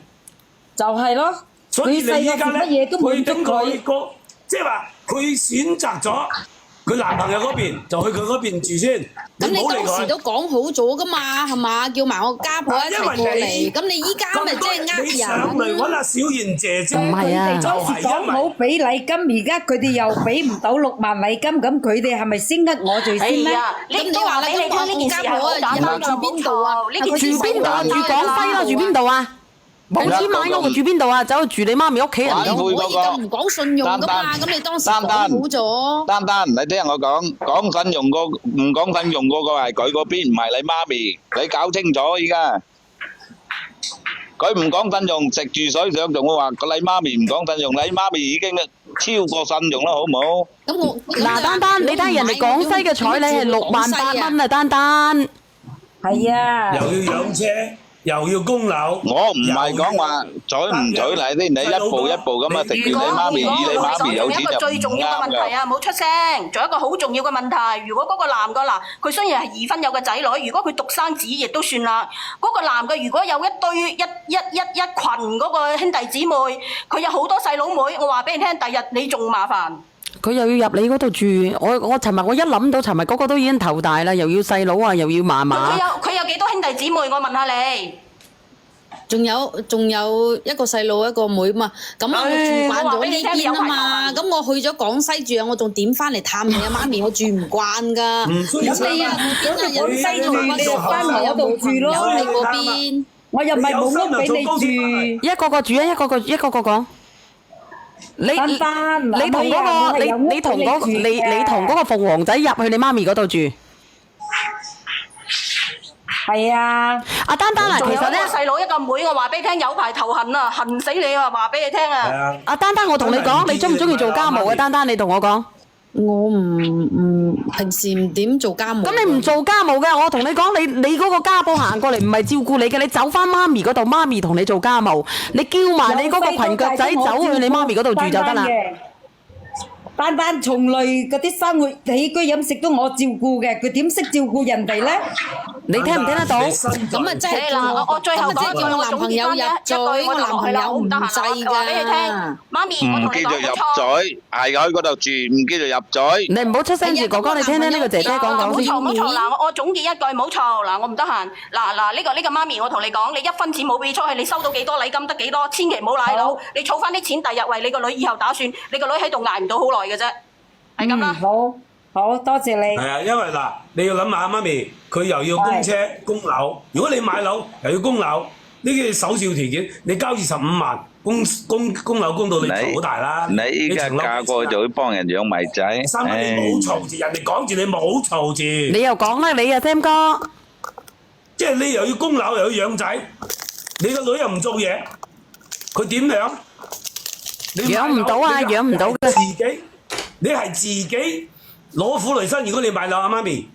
就係咯。所以你依家咧，佢細個乜嘢都滿足佢經過佢。個，即係話佢選擇咗佢男朋友嗰邊就去佢嗰邊住先，咁你唔好理佢。當時都講好咗噶嘛，係嘛？叫埋我家婆一齊過嚟，咁你依家咪即係你上嚟呃人。揾阿小賢姐姐，唔係啊就當時講係因為好俾禮金，而家佢哋又俾唔到6萬禮金，咁佢哋係咪先呃我最先咩？哎呀，咁你都話俾你聽呢件事係好簡單㗎，住邊度啊冇錯呢件事住邊度啊？住好簡單廣西啦，住邊度啊？冇錢買屋住邊度啊？走去住你媽咪屋企人玩度。唔可以咁唔講信用噶嘛，咁你當時講好咗。丹丹，你聽我講，講信用個唔講信用嗰個係佢嗰邊，唔係你媽咪，你搞清楚依家。佢唔講信用，食住水上仲會話個你媽咪唔講信用，你媽咪已經超過信用啦，好唔好？咁我嗱，丹丹，你睇下人哋廣西嘅彩禮係68000啊，丹丹。係啊，又要養車，又要供樓。我唔係講話娶唔娶嚟啲，你一步一步咁啊，食住你媽咪，以你媽咪有錢一個就最重要嘅問題啊，唔好出聲。仲有一個好重要嘅問題，如果嗰個男嘅嗱，佢雖然係二婚有個仔女，如果佢獨生子亦都算啦。嗰個男嘅如果有一堆一群嗰個兄弟姊妹，佢有好多細佬妹，我話俾你聽，第日你仲麻煩。佢又要入你嗰度住，我尋日我一諗到尋日嗰個都已經頭大啦，又要細佬啊，又要嫲嫲。佢有幾多兄弟姊妹？我問下你。仲有一個細佬一個妹嘛，咁啊我住慣咗呢邊啊嘛，咁我去咗廣西住啊，我仲點翻嚟探你阿媽咪，我住唔慣噶。需要咁你啊，邊啊有西住你就翻嚟我度住咯，你嗰邊？我又唔係冇屋俾你住。一個個住啊，一個個講。你丹丹你同嗰個你同嗰個你同嗰個鳳凰仔入去你媽咪嗰度住。係啊，阿丹丹啊，其實咧，一個細佬一個妹，我話俾你聽，有排頭痕啊，恨死你啊！話俾你聽啊。阿丹丹，我同你講，你中唔中意做家務啊？丹丹，你同我講。我唔平時唔點做家務。咁你唔做家務嘅，我同你講，你嗰個家婆行過嚟唔係照顧你嘅，你走翻媽咪嗰度，媽咪同你做家務，你叫埋你嗰個裙腳仔走去你媽咪嗰度住就得啦。丹丹從來嗰啲生活起居飲食都我照顧嘅，佢點識照顧人哋咧？你聽唔聽得到？咁啊，真係嗱，我最後講一句，我總結翻一句，我就落去啦，我唔得閒啦，話俾你聽，媽咪，我同你唔記住入講冇錯。嘴，係喺嗰度住，唔記住入嘴。你唔好出聲住，哥哥，你聽聽呢個姐姐講講先。冇錯冇錯，嗱我總結一句冇錯，嗱我唔得閒，嗱呢個媽咪，我同你講，你一分錢冇俾出去，你收到幾多禮金得幾多，千祈唔好賴佬，你儲翻啲錢，第日為你個女以後打算，你個女喺度捱唔到好耐嘅啫，係咁啦。好多謝你。係啊，因為嗱，你要諗下媽咪，佢又要供車供樓，如果你買樓又要供樓，呢啲首要條件，你交25萬，供樓供到你頭好大啦。你依家嫁過去就會幫人養埋仔。三蚊你冇嘈住，人哋講住你冇嘈住。你又講啦，你啊 Sam 哥，即係你又要供樓又要養仔，你個女又唔做嘢，佢點養？養唔到啊，養唔到嘅。自己，你係自己攞苦嚟辛。如果你買樓啊，媽咪。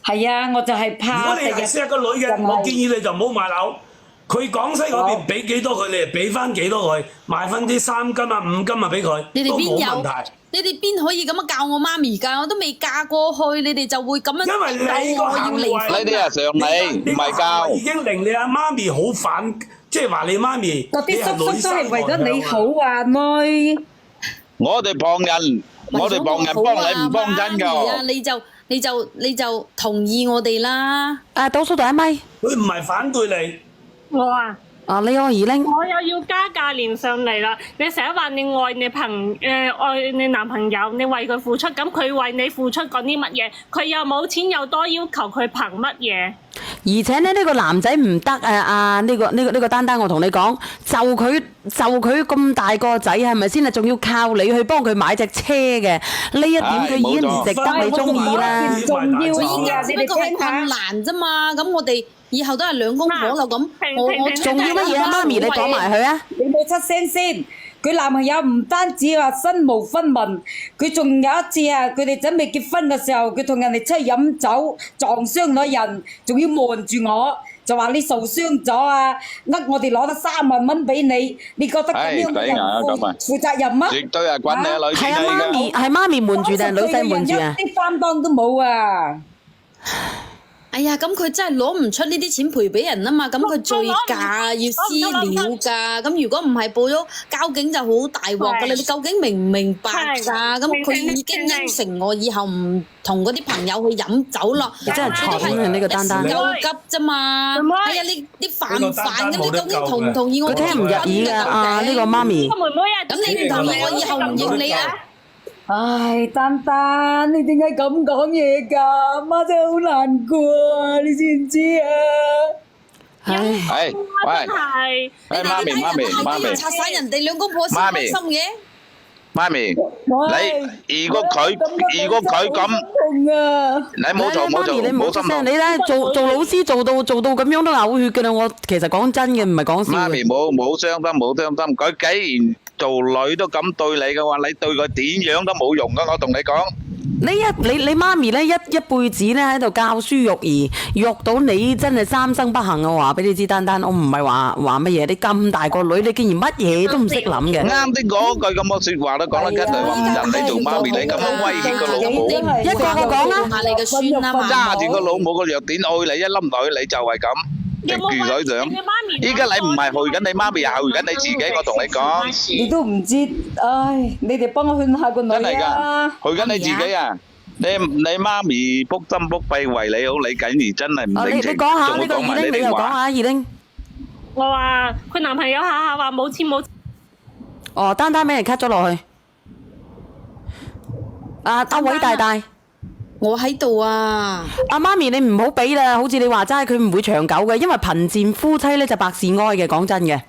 係啊，我就係如怕果你係錫個女嘅，我建議你就唔好買樓。佢廣西嗰邊俾幾多佢，你就俾翻幾多佢，賣翻啲3斤啊5斤啊俾佢，都你哋邊有冇問題。你哋邊可以咁樣教我媽咪㗎？我都未嫁過去，你哋就會咁樣因為你個我要行為，離婚。呢啲係常理，唔係教。已經令你阿媽咪好反，即係話你媽咪，嗰啲叔叔都係為咗你好啊，妹。我哋旁人幫你唔幫真媽咪啊㗎。你就同意我哋啦。啊，倒數第一咪。佢唔係反對你。我啊，啊，你個二拎。我又要加價連上嚟啦！你成日話你愛愛你男朋友，你為佢付出，咁佢為你付出過啲乜嘢？佢又冇錢又多要求，佢憑乜嘢？而且咧呢個男仔唔得啊！呢個丹丹，我同你講，就佢咁大個仔係咪先啊？仲要靠你去幫佢買隻車嘅呢一點，佢已經唔值得你中意啦。重要佢依家啊！你哋只不過係聽下困。難啫嘛，咁我哋以後都係兩公婆啦咁。我仲要乜嘢啊？媽咪，你講埋佢啊！你冇出聲先。佢男朋友唔單止話身無分文，佢仲有一次啊，佢哋準備結婚嘅時候，佢同人哋出去飲酒撞傷咗人，仲要瞞住我，就話你受傷咗啊，我哋攞得3萬蚊俾你，你覺得咁樣嘅人負責任嗎？絕對係滾你個女係啊，錢嚟㗎。媽咪瞞住定係女仔瞞住啊？一啲擔當都冇啊！哎呀，咁佢真係攞唔出呢啲錢賠俾人啊嘛，咁佢醉駕要私了㗎，咁如果唔係報咗交警就好大鑊㗎啦！你究竟明唔明白㗎？咁佢已經應承我以後唔同嗰啲朋友去飲酒啦。你真係蠢啊！呢個丹丹，救急啫嘛。係啊，你犯唔犯嘅？你究竟同唔同意我？佢聽唔入耳㗎啊！呢個媽咪，咁你唔同意我以後唔認你啊？唉，丹丹，你點解咁講嘢㗎？媽真係好難過啊！你知唔知啊？係，喂，媽咪，拆散人哋兩公婆先開心嘅。媽咪，你如果佢咁，你冇嘈，你唔好出聲，你咧做老師做到咁樣都嘔血㗎啦！我其實講真嘅，唔係講笑。媽咪冇傷心，佢既然做女都咁對你嘅話，你對佢點樣都冇用噶，我同你講。你媽咪咧一輩子咧喺度教書育兒，育到你真係三生不幸啊！我話俾你知，丹丹，我唔係話乜嘢，你咁大個女，你竟然乜嘢都唔識諗嘅。啱啲嗰句咁嘅説話都講得緊，你話唔人你做媽咪，你咁樣威脅個老母，一個講啊，你嘅孫啊嘛，揸住個老母個弱點愛你一粒女，你就係咁。食住水上，依家你唔係去緊你媽咪，係去緊你自己。我同你講，你都唔知，唉，你哋幫我勸下個女真係啊！㗎，去緊你自己啊！你媽咪卜心卜肺為你好，你竟然真係唔領情，你講下仲會講埋呢你又講啲話。下二玲。我話佢男朋友下下話冇錢。哦，丹丹俾人 cut 咗落去。阿偉大大。我喺度啊！阿媽咪，你唔好俾啦，好似你話齋，佢唔會長久嘅，因為貧賤夫妻咧就百事哀嘅，講真嘅。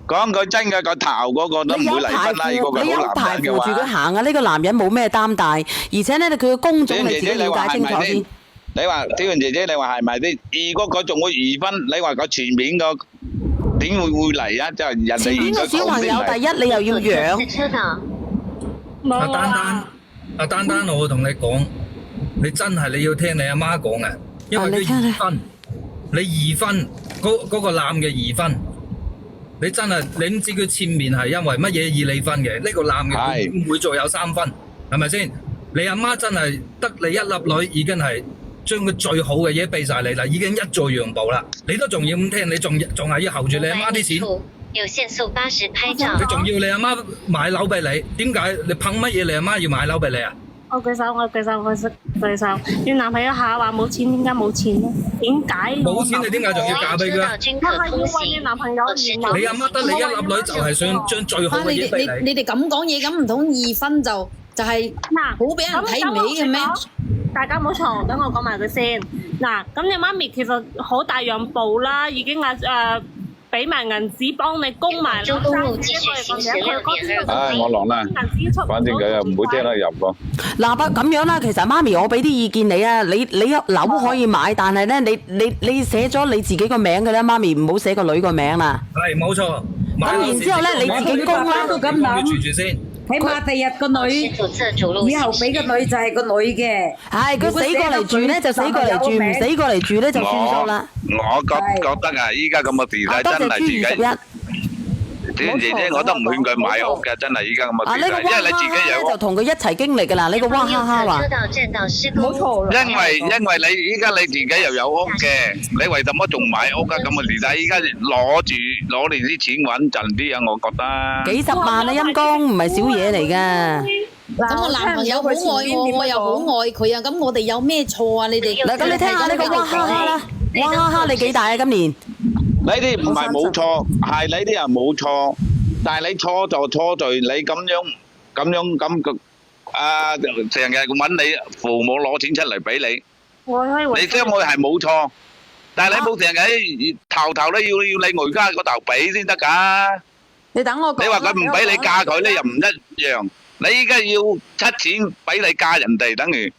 講句真嘅，個頭嗰個都唔會離婚啦，如果佢好男人嘅你有排扶住佢話。行啊！呢個男人冇咩擔帶，而且咧佢嘅工種你自己了解清楚先。你話小雲姐姐，你話係咪先？如果佢仲會離婚，你話佢前面個點會嚟啊？就係人哋前面個小朋友第一，你又要養。阿丹丹，我會同你講。你真係你要聽你阿媽講嘅，因為佢二婚，你二婚嗰個男嘅二婚，你真係你唔知佢前面係因為乜嘢而離婚嘅？呢個男嘅唔會再有三婚，係咪先？你阿媽真係得你一粒女，已經係將佢最好嘅嘢俾晒你啦，已經一再讓步啦，你都仲要唔聽，你仲係要候住你阿媽啲錢。有限速80拍照。你仲要你阿媽買樓俾你？點解你憑乜嘢你阿媽要買樓俾你啊？我舉手。你男朋友下話冇錢，點解冇錢咧？點解？冇錢你點解仲要嫁俾佢啊？我係要為你男朋友而買。你阿媽得你一粒女，就係想將最好嘅嘢俾你。你哋咁講嘢，咁唔通二婚就係好俾人睇唔起嘅咩？大家唔好嘈，等我講埋佢先。嗱，咁你媽咪其實好大讓步啦，已經俾埋銀紙幫你供埋啦。唉，我落啦，反正佢又唔會聽得入喎。嗱，咁樣啦，其實媽咪，我俾啲意見你啊，你樓可以買，但係咧，你寫咗你自己個名嘅啦，媽咪唔好寫個女個名啦。係冇錯。咁然之後咧，你自己供啦。都咁諗。住住先。起碼第日個女以後俾個女就係個女嘅。係佢死過嚟住咧就死過嚟住，唔死過嚟住咧就算數啦。我覺得啊，依家咁嘅時代真係自己。小姐姐，我都唔勸佢買屋嘅，真係依家咁嘅時代，因為你自己有屋。就同佢一齊經歷㗎啦，呢個娃哈哈話。冇錯。因為你依家你自己又有屋嘅，你為什麼仲買屋啊？咁嘅時代，依家攞嚟啲錢穩陣啲啊！我覺得。幾十萬啊，陰公唔係少嘢嚟㗎。咁我男朋友好愛我，我又好愛佢啊！咁我哋有咩錯啊？你哋嗱，咁你聽下呢個娃哈哈啦，娃哈哈你幾大啊？今年？呢啲唔係冇錯，係你啲人冇錯，但係你錯就錯在你咁成日揾你父母攞錢出嚟俾你，你相愛係冇錯，但係你冇成日頭都要你外家個頭俾先得㗎。你等我講。你話佢唔俾你嫁佢咧，又唔一樣。你依家要出錢俾你嫁人哋，等於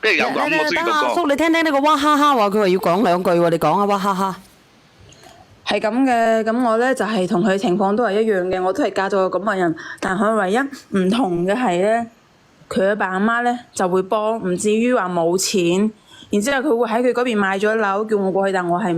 邊有咁嘅書等阿叔，你聽聽呢個娃哈哈話，佢話要講兩句喎，你講啊娃哈哈。係咁嘅，咁我咧就係同佢情況都係一樣嘅，我都係嫁咗個咁嘅人，但佢唯一唔同嘅係咧，佢阿爸阿媽咧就會幫，唔至於話冇錢。然之後佢會喺佢嗰邊買咗樓，叫我過去，但我係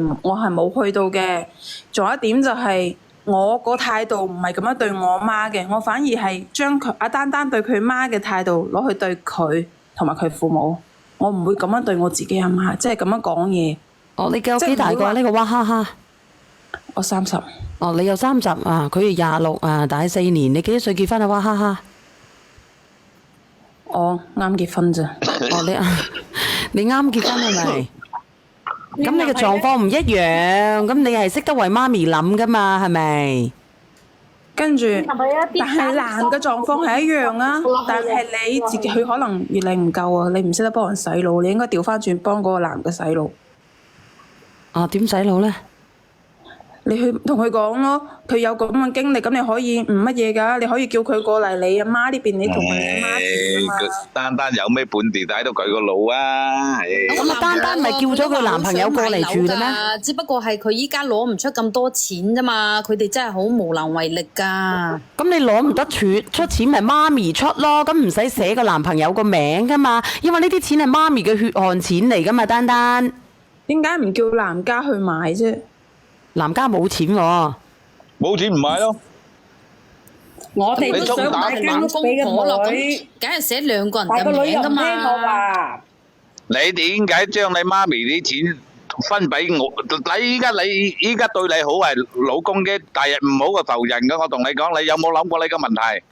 冇去到嘅。仲有一點就係、我個態度唔係咁樣對我媽嘅，我反而係將阿丹丹對佢媽嘅態度攞去對佢同埋佢父母。我唔會咁樣對我自己阿媽，即係咁樣講嘢。哦，你有幾大個啊？呢個娃哈哈？我30。哦，你有30啊？佢26啊，大4年。你幾多歲結婚啊？娃哈哈？我啱結婚咋。哦，你啱結婚係咪？咁你嘅狀況唔一樣，咁你係識得為媽咪諗噶嘛？係咪？跟住，但係男嘅狀況係一樣啊，但係你自己佢可能閱歷唔夠啊，你唔識得幫人洗腦，你應該調翻轉幫嗰個男嘅洗腦。啊，點洗腦咧？你去同佢講咯，佢有咁嘅經歷，咁你可以唔乜嘢㗎？你可以叫佢過嚟你阿媽呢邊，你同佢阿媽住啊嘛。丹丹有咩本地睇到佢個腦啊？咁丹丹咪叫咗佢男朋友過嚟住嘅咩？只不過係佢依家攞唔出咁多錢啫嘛，佢哋真係好無能為力㗎。咁你攞唔得出錢咪媽咪出咯，咁唔使寫個男朋友個名㗎嘛，因為呢啲錢係媽咪嘅血汗錢嚟㗎嘛，丹丹。點解唔叫男家去買啫？男家冇錢喎，冇錢唔買咯。我哋都想買間屋俾個女，梗係寫2個人嘅但個女又名㗎唔聽我嘛。話。你點解將你媽咪啲錢分俾我？你依家對你好係老公嘅，第日唔好個仇人嘅。我同你講，你有冇諗過呢個問題？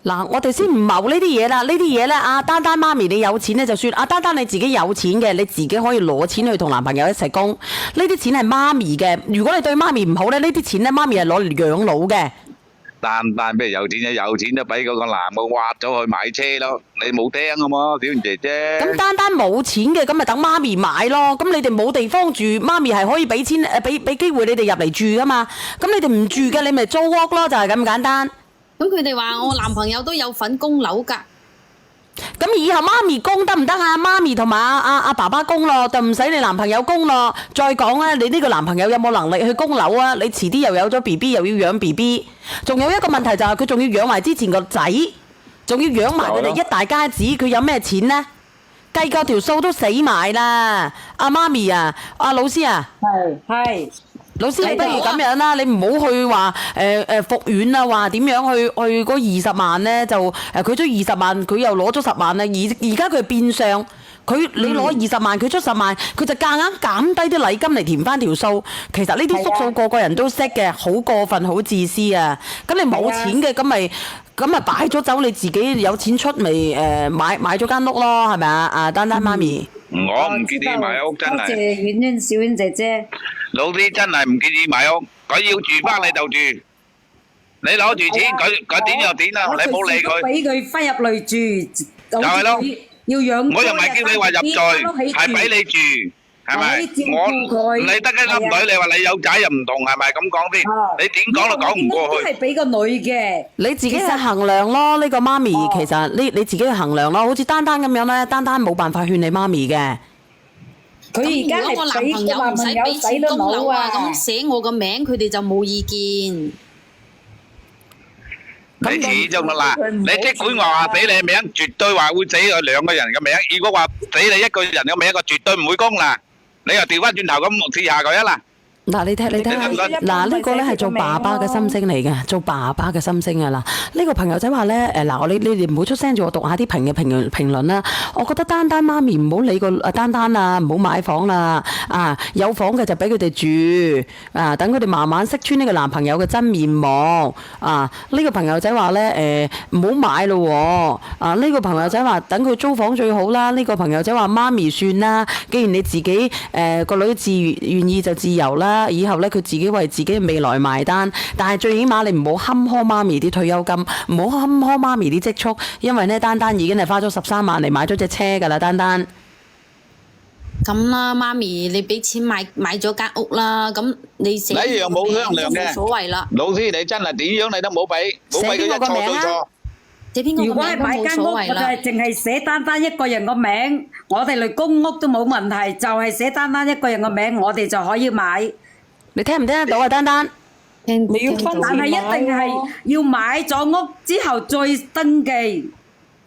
嗱，我哋先唔謀呢啲嘢啦，呢啲嘢咧，阿丹丹媽咪你有錢咧就算，阿丹丹你自己有錢嘅，你自己可以攞錢去同男朋友一齊供，呢啲錢係媽咪嘅。如果你對媽咪唔好咧，呢啲錢咧媽咪係攞嚟養老嘅。丹丹咩有錢啫？有錢都俾嗰個男嘅挖咗去買車咯。你冇聽啊嘛，小賢姐姐。咁丹丹冇錢嘅，咁咪等媽咪買咯。咁你哋冇地方住，媽咪係可以俾錢俾機會你哋入嚟住噶嘛。咁你哋唔住嘅，你咪租屋咯，就係咁簡單。咁佢哋話我男朋友都有份供樓㗎。咁以後媽咪供得唔得啊？媽咪同埋阿爸爸供咯，就唔使你男朋友供咯。再講咧，你呢個男朋友有冇能力去供樓啊？你遲啲又有咗 BB， 又要養 BB， 仲有一個問題就係佢仲要養埋之前個仔，仲要養埋佢哋一大家子，佢有咩錢呢？計個條數都死埋啦！阿媽咪啊，阿老師啊，係。老師，你不如咁樣啦，你唔好去話復院啊，話點樣去嗰20萬咧？就佢出20萬，佢又攞咗10萬啦。而家佢變相，你攞20萬，佢出10萬，佢就夾硬減低啲禮金嚟填翻條數。其實呢啲縮數個個人都識嘅，好過分，好自私啊！咁你冇錢嘅，咁咪擺咗走，你自己有錢出咪買咗間屋咯，係咪啊？阿丹丹媽咪，我唔建議買屋，真係。多謝婉婉小婉姐姐。老師真係唔建議買屋，佢要住翻你就住，你攞住錢，佢點就點啦，你冇理佢。俾佢翻入嚟住，就係咯，要養。我又唔係叫你話入罪，係俾你住，係咪？你得一粒女，你話你有仔又唔同，係咪咁講先？你點講都講唔過去。都係俾個女嘅，你自己去衡量咯。呢個媽咪其實你自己去衡量咯。好似丹丹咁樣咧，丹丹冇辦法勸你媽咪嘅。佢而家如果我男朋友唔使俾錢供樓啊，咁寫我個名，佢哋就冇意見。你始終嗱，你即管話寫你名，絕對話會寫佢2個人嘅名。如果話寫你1個人嘅名，我絕對唔會供啦。你又調翻轉頭咁試下佢啊啦。嗱，你睇，嗱呢個咧係做爸爸嘅心聲嚟嘅，做爸爸嘅心聲啊！嗱，呢個朋友仔話咧，嗱，你哋唔好出聲住，我讀下啲評論啦。我覺得丹丹媽咪唔好理個丹丹啊，唔好買房啦，有房嘅就俾佢哋住，等佢哋慢慢識穿呢個男朋友嘅真面目。呢個朋友仔話咧，唔好買咯喎。呢個朋友仔話等佢租房最好啦。呢個朋友仔話媽咪算啦，既然你自己個女願意就自由啦。以後咧佢自己為自己嘅未來埋單，但係最起碼你唔好坎坷媽咪啲退休金，唔好坎坷媽咪啲積蓄，因為咧丹丹已經係花咗13萬嚟買咗隻車㗎啦，丹丹。咁啦，媽咪，你俾錢買咗間屋啦，咁你寫你又冇商量嘅，冇所謂啦。老師你真係點樣你都冇俾佢一錯對錯。如果係買間屋，我就係淨係寫丹丹一個人個名，我哋嚟供屋都冇問題，就係寫丹丹一個人個名，我哋就可以買。你聽唔聽得到啊，丹丹？你要分，但係一定係要買咗屋之後再登記。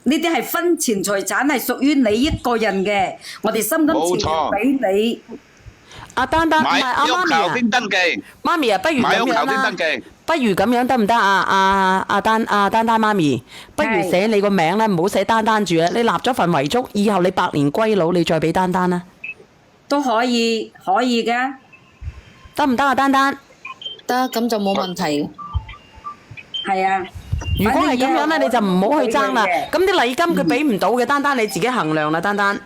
呢啲係婚前財產，係屬於你一個人嘅，我哋心甘情願俾你。阿丹丹唔係阿媽咪啊，先登記。媽咪啊，不如買屋咁樣頭先啦登記。不如咁樣得唔得啊？阿丹媽咪，不如寫你個名咧，唔好寫丹丹住啊！你立咗份遺囑，以後你百年歸老，你再俾丹丹啦。都可以嘅。得唔得啊？丹丹？得，咁就冇問題。係啊。如果係咁樣咧，你就唔好去爭啦。反咁啲禮金佢俾唔到嘅，丹丹你自己衡量啦，丹丹。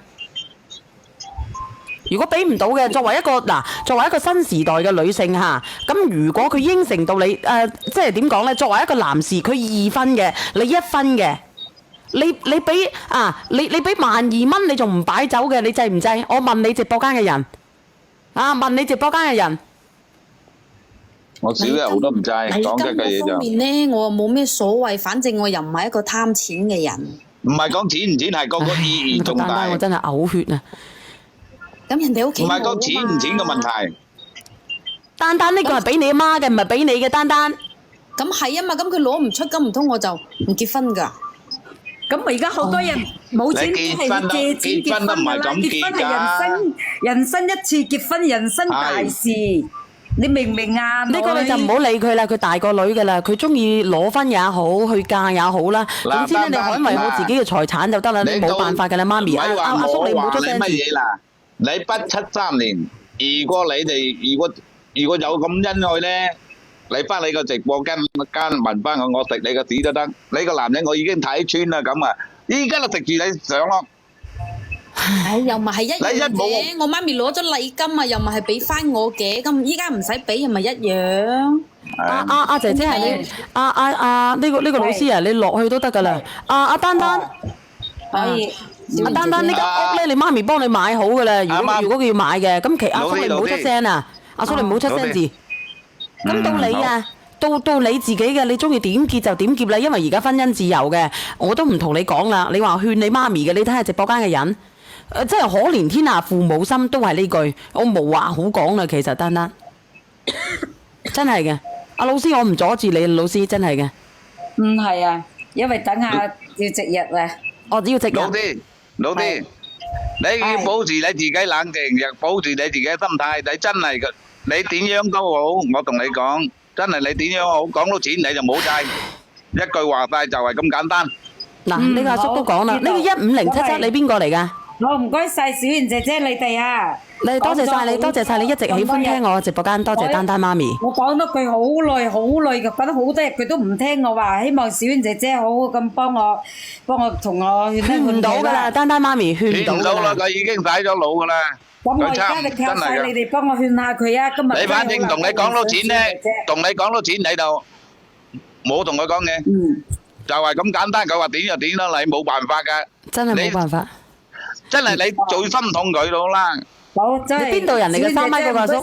如果俾唔到嘅，作為一個新時代嘅女性嚇，咁如果佢應承到你即係點講呢？作為一個男士，佢2分嘅，你1分嘅，你俾你俾12,000，你仲唔擺酒嘅？你制唔制？我問你直播間嘅人，問你直播間嘅人。我少一毫都唔制，講嘅嘢就。方面呢，我冇咩所謂，反正我又唔係一個貪錢嘅人。唔係講錢唔錢，係個意義重大。丹丹，我真係嘔血啊！咁人哋屋企唔係講錢唔錢嘅問題。丹丹呢個係俾你阿媽嘅，唔係俾你嘅，丹丹。咁係啊嘛，咁佢攞唔出，咁唔通我就唔結婚㗎？咁而家好多人冇錢都係要借錢結婚㗎啦，結婚係人生一次結婚，人生大事，你明唔明啊？呢個你就唔好理佢啦，佢大個女㗎啦，佢中意攞婚也好，去嫁也好啦。總之咧，你捍衛好自己嘅財產就得啦，你冇辦法㗎啦，媽咪。阿叔你唔好出聲。乜嘢啦？你不73年，如果你哋如果有咁恩愛咧，你翻你個直播間問翻我食你個屎都得。你個男人我已經睇穿啦咁啊，依家就食住你上咯。唉，又咪係一樣嘅，我媽咪攞咗禮金啊，又咪係俾翻我嘅，咁依家唔使俾，又咪一樣。阿姐姐係你，呢個老師啊，你落去都得噶啦。阿丹丹，可以。阿丹丹呢間屋咧，你媽咪幫你買好噶啦。如果佢要買嘅，咁阿叔你唔好出聲啊！阿叔你唔好出聲字。咁到你啊，到你自己嘅，你中意點結就點結啦。因為而家婚姻自由嘅，我都唔同你講啦。你話勸你媽咪嘅，你睇下直播間嘅人，真係可憐天下父母心，都係呢句，我無話好講啦。其實丹丹真係嘅，阿老師我唔阻住你，老師真係嘅。唔係啊，因為等下要值日啊。我只要值日。老啲，你要保持你自己冷靜，又保持你自己心態。你真係嘅，你點樣都好，我同你講，真係你點樣好，講到錢你就冇制，一句話晒就係咁簡單。嗱，呢個阿叔都講啦，呢個15077你邊個嚟㗎？好，唔該晒小賢姐姐你哋啊！你多謝晒你，多謝晒你一直喜歡聽我直播間，多謝丹丹媽咪。我講咗句好耐嘅，講得好多日佢都唔聽我話，希望小賢姐姐好好咁幫我同我勸唔到㗎啦，丹丹媽咪勸唔到啦，佢已經洗咗腦㗎啦。咁我而家就靠晒你哋幫我勸下佢啊！今日你反正同你講到錢咧，同你講到錢你就冇同佢講嘅，就係咁簡單。佢話點就點啦，你冇辦法㗎。真係冇辦法。真係你最心痛佢到啦。好，真係。你邊度人嚟嘅？3米嗰個阿叔。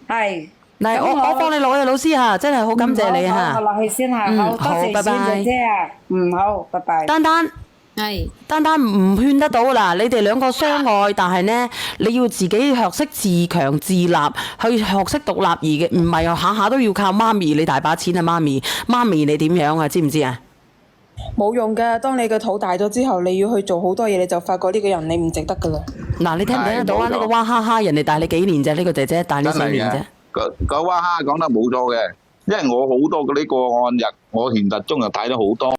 係。嚟，我幫你攞嘅老師嚇，真係好感謝你嚇。我落去先嚇，好，多謝小姐姐啊。好，拜拜。丹丹。係。丹丹唔勸得到嗱，你哋兩個相愛，但係呢，你要自己學識自強自立，去學識獨立而嘅，唔係下下都要靠媽咪。你大把錢啊，媽咪，媽咪你點樣啊？知唔知啊？冇用㗎，當你個肚大咗之後，你要去做好多嘢，你就發覺呢個人你唔值得㗎啦。嗱，你聽唔聽得到啊？呢個娃哈哈，人哋大你幾年啫？呢個姐姐大你4年啫。個娃哈哈講得冇錯嘅，因為我好多嗰啲個案日，我現實中又睇咗好多。